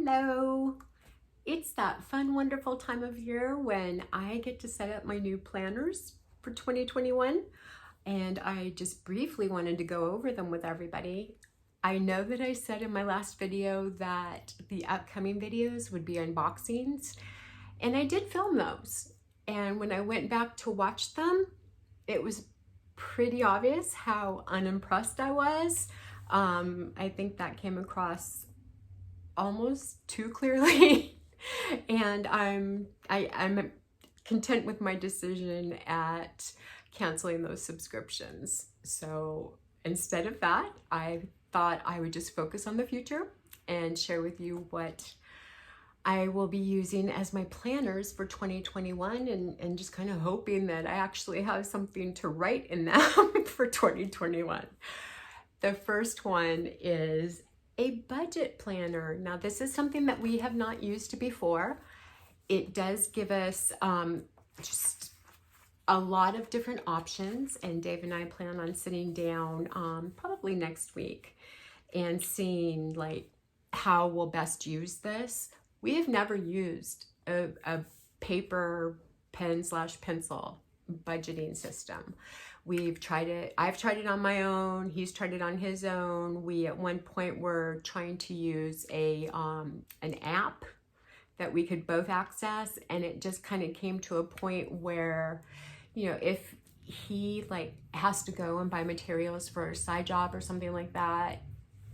Hello! It's that fun, wonderful time of year when I get to set up my new planners for 2021, and I just briefly wanted to go over them with everybody. I know that I said in my last video that the upcoming videos would be unboxings, and I did film those. And when I went back to watch them, it was pretty obvious how unimpressed I was. I think that came across almost too clearly. And I'm content with my decision at canceling those subscriptions. So instead of that, I thought I would just focus on the future and share with you what I will be using as my planners for 2021, and just kind of hoping that I actually have something to write in them for 2021. The first one is a budget planner. Now, this is something that we have not used before. It does give us just a lot of different options, and Dave and I plan on sitting down probably next week and seeing like how we'll best use this. We have never used a paper pen/pencil budgeting system. We've tried it. I've tried it on my own. He's tried it on his own. We at one point were trying to use an app that we could both access, and it just kind of came to a point where, you know, if he like has to go and buy materials for a side job or something like that,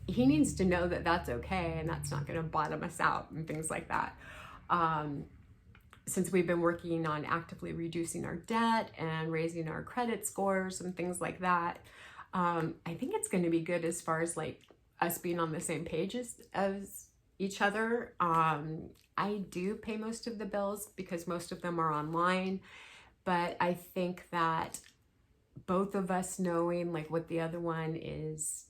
he needs to know that that's okay and that's not going to bottom us out and things like that. Since we've been working on actively reducing our debt and raising our credit scores and things like that, I think it's going to be good as far as like us being on the same page as each other. I do pay most of the bills because most of them are online, but I think that both of us knowing like what the other one is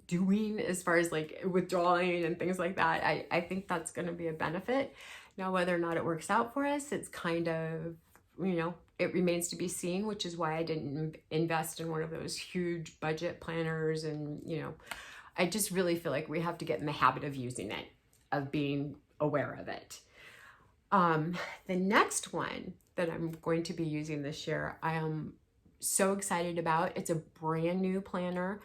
doing as far as like withdrawing and things like that, I think that's going to be a benefit. Now, whether or not it works out for us, it's kind of, you know, it remains to be seen, which is why I didn't invest in one of those huge budget planners. And, you know, I just really feel like we have to get in the habit of using it, of being aware of it. The next one that I'm going to be using this year, I am so excited about. It's a brand new planner.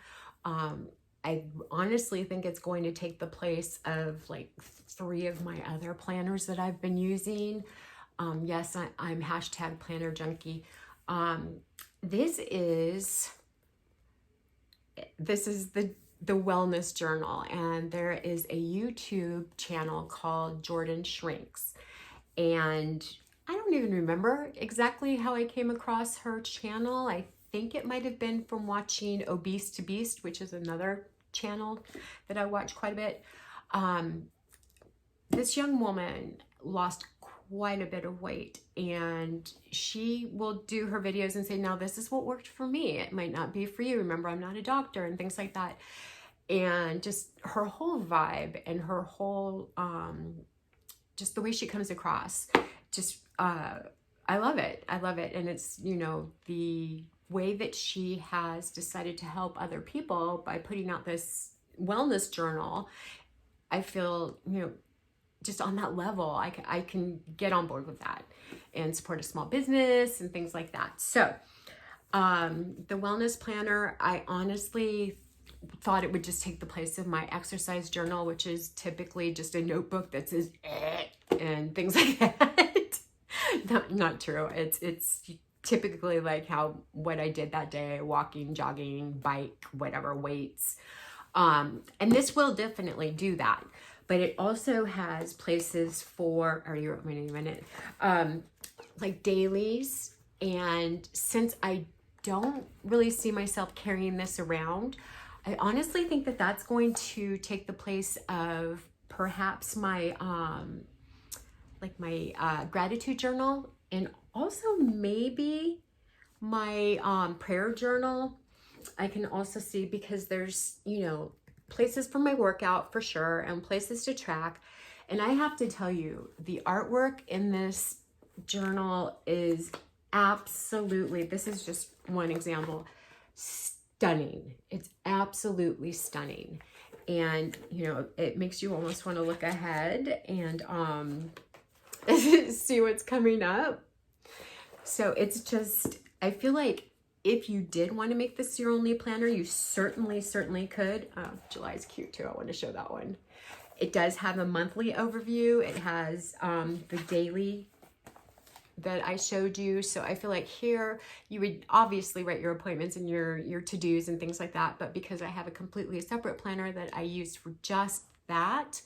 I honestly think it's going to take the place of like 3 of my other planners that I've been using. Yes, I'm hashtag planner junkie. This is the wellness journal, and there is a YouTube channel called Jordan Shrinks. And I don't even remember exactly how I came across her channel. I think it might have been from watching Obese to Beast, which is another channel that I watch quite a bit. This young woman lost quite a bit of weight, and she will do her videos and say, now this is what worked for me. It might not be for you. Remember, I'm not a doctor, and things like that. And just her whole vibe and her whole, just the way she comes across, just, I love it. I love it. And it's, you know, the way that she has decided to help other people by putting out this wellness journal. I feel, you know, just on that level, I can get on board with that and support a small business and things like that. So the wellness planner, I honestly thought it would just take the place of my exercise journal, which is typically just a notebook that says and things like that. Not true. It's typically like what I did that day: walking, jogging, bike, whatever, weights. And this will definitely do that. But it also has places for, I already wrote my name in it, like dailies. And since I don't really see myself carrying this around, I honestly think that that's going to take the place of perhaps my gratitude journal, and also maybe my prayer journal. I can also see, because there's, you know, places for my workout for sure and places to track. And I have to tell you, the artwork in this journal is absolutely, this is just one example, stunning. It's absolutely stunning. And, you know, it makes you almost want to look ahead and see what's coming up. So it's just, I feel like if you did want to make this your only planner, you certainly could. July is cute too. I want to show that one. It does have a monthly overview. It has the daily that I showed you. So I feel like here you would obviously write your appointments and your to-dos and things like that. But because I have a completely separate planner that I use for just that,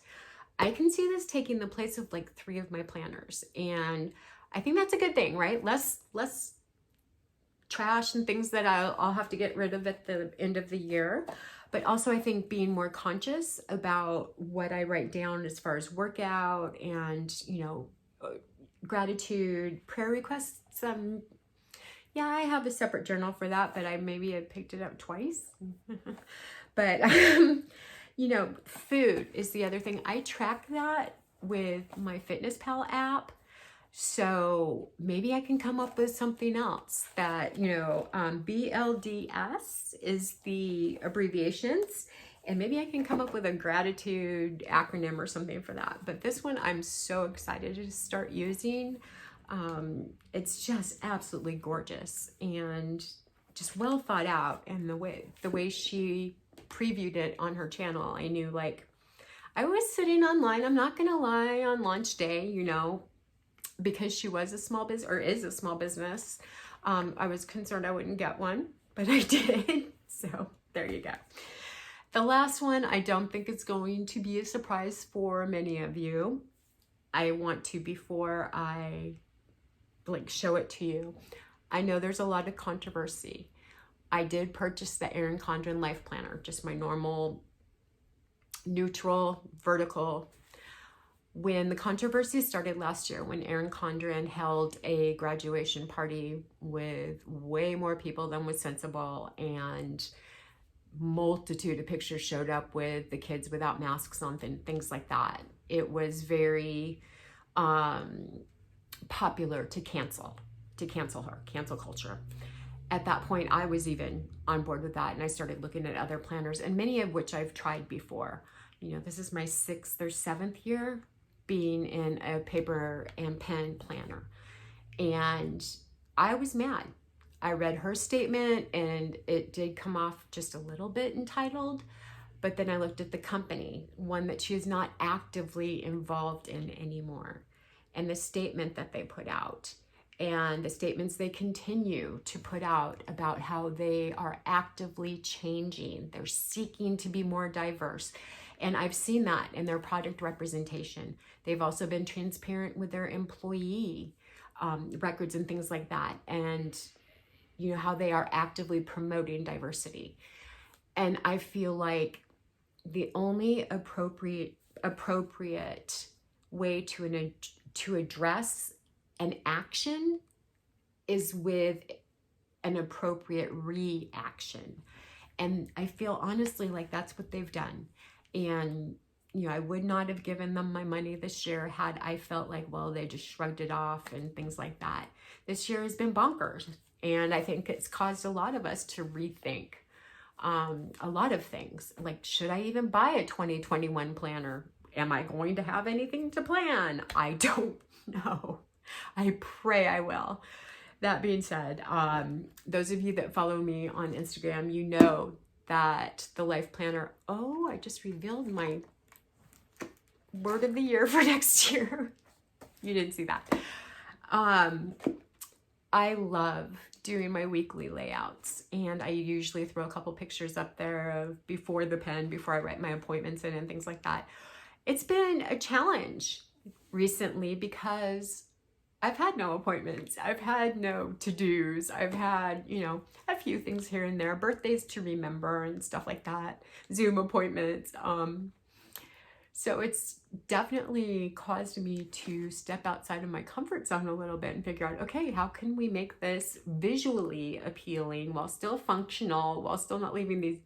I can see this taking the place of like 3 of my planners. And I think that's a good thing, right? Less trash and things that I'll have to get rid of at the end of the year. But also I think being more conscious about what I write down as far as workout and, you know, gratitude, prayer requests. Yeah, I have a separate journal for that, but I maybe have picked it up twice. But, you know, food is the other thing. I track that with my FitnessPal app. So maybe I can come up with something else that, you know, BLDS is the abbreviations, and maybe I can come up with a gratitude acronym or something for that. But this one I'm so excited to start using. It's just absolutely gorgeous and just well thought out. And the way she previewed it on her channel, I knew, like, I was sitting online, I'm not gonna lie, on launch day, you know, because she was a small business, or is a small business. I was concerned I wouldn't get one, but I did. So there you go. The last one, I don't think it's going to be a surprise for many of you. I want to, before I like show it to you, I know there's a lot of controversy. I did purchase the Erin Condren Life Planner, just my normal neutral vertical. When the controversy started last year, when Erin Condren held a graduation party with way more people than was sensible, and multitude of pictures showed up with the kids without masks on, things like that, it was very popular to cancel her, cancel culture. At that point, I was even on board with that, and I started looking at other planners, and many of which I've tried before. You know, this is my 6th or 7th year being in a paper and pen planner, and I was mad. I read her statement and it did come off just a little bit entitled, but then I looked at the company, one that she is not actively involved in anymore, and the statement that they put out, and the statements they continue to put out about how they are actively changing. They're seeking to be more diverse. And I've seen that in their product representation. They've also been transparent with their employee records and things like that. And you know, how they are actively promoting diversity. And I feel like the only appropriate way to address an action is with an appropriate reaction. And I feel honestly like that's what they've done. And, you know, I would not have given them my money this year had I felt like, well, they just shrugged it off and things like that. This year has been bonkers. And I think it's caused a lot of us to rethink a lot of things. Like, should I even buy a 2021 planner? Am I going to have anything to plan? I don't know. I pray I will. That being said, those of you that follow me on Instagram, you know that the Life Planner, oh, I just revealed my word of the year for next year. You didn't see that. I love doing my weekly layouts, and I usually throw a couple pictures up there of before the pen, before I write my appointments in and things like that. It's been a challenge recently because I've had no appointments. I've had no to-dos. I've had, you know, a few things here and there, birthdays to remember and stuff like that, Zoom appointments. So it's definitely caused me to step outside of my comfort zone a little bit and figure out, okay, how can we make this visually appealing while still functional, while still not leaving these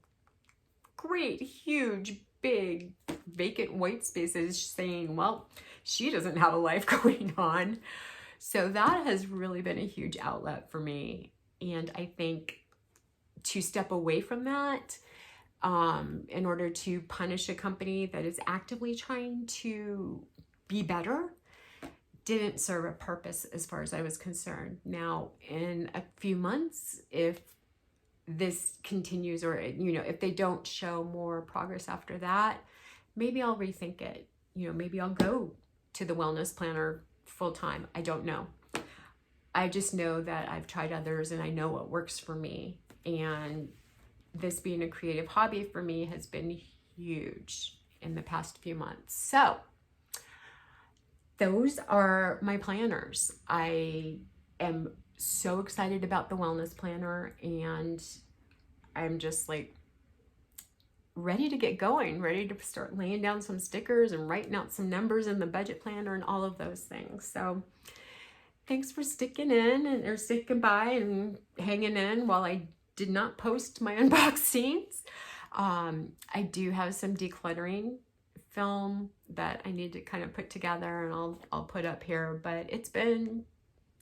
great, huge, big, vacant white spaces saying, well, she doesn't have a life going on. So that has really been a huge outlet for me. And I think to step away from that, in order to punish a company that is actively trying to be better didn't serve a purpose as far as I was concerned. Now, in a few months, if this continues, or, you know, if they don't show more progress after that, maybe I'll rethink it. You know, maybe I'll go to the wellness planner full time. I don't know. I just know that I've tried others and I know what works for me. And this being a creative hobby for me has been huge in the past few months. So those are my planners. I am so excited about the wellness planner, and I'm just like ready to get going, ready to start laying down some stickers and writing out some numbers in the budget planner and all of those things. So thanks for sticking in or sticking by and hanging in while I did not post my unboxings. I do have some decluttering film that I need to kind of put together, and I'll put up here, but it's been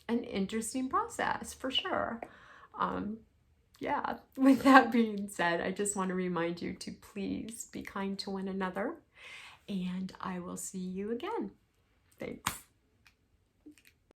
an interesting process for sure. Yeah, with that being said, I just want to remind you to please be kind to one another, and I will see you again. Thanks.